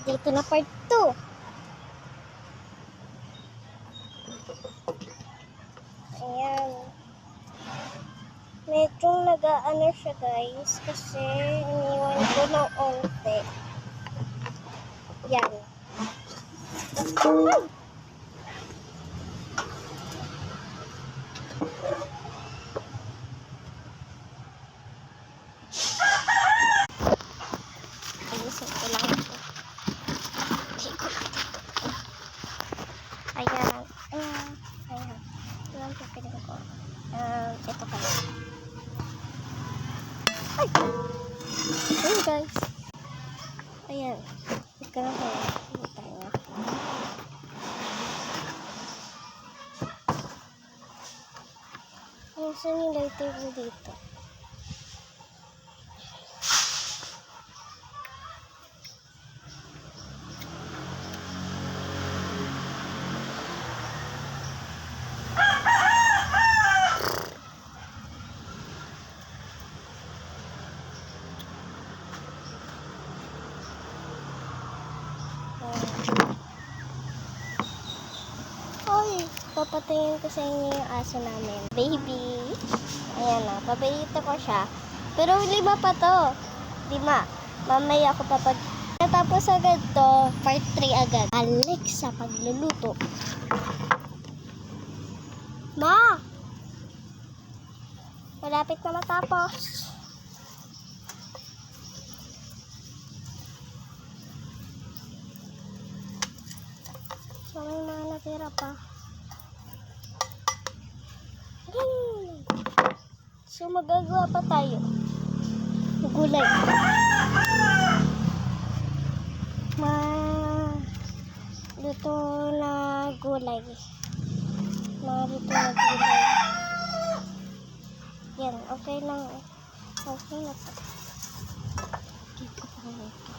Dito na part 2. Ayan. Medyo nag-aano siya guys kasi iniwan ko ng onte. Yan. Ayusin ko lang ito. Ayan. Ayan. Ayan, pipiling ko. Ito kaya. Ay! Ayan guys. Ayan. Ika na kaya. Ayan, saan yung lighter mo dito? Hoy, papatayin ko sa inyo yung aso namin. Baby. Ayan na, paborito ko siya. Pero 5 pa to. 5. Mamaya ako papag... Natapos agad to, part 3 agad. Alex sa pagluluto. Ma! Malapit na matapos. So, may mga natira pa. So, magagawa pa tayo. Gulay. Luto na gulay. Luto na gulay. Yan, okay lang. Okay na po. Dito pa rin ito.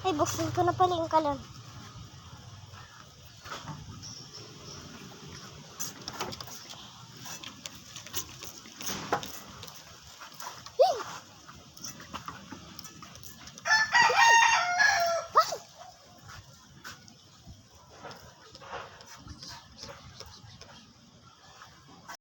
Ay, buksan ko na pala yung kalan.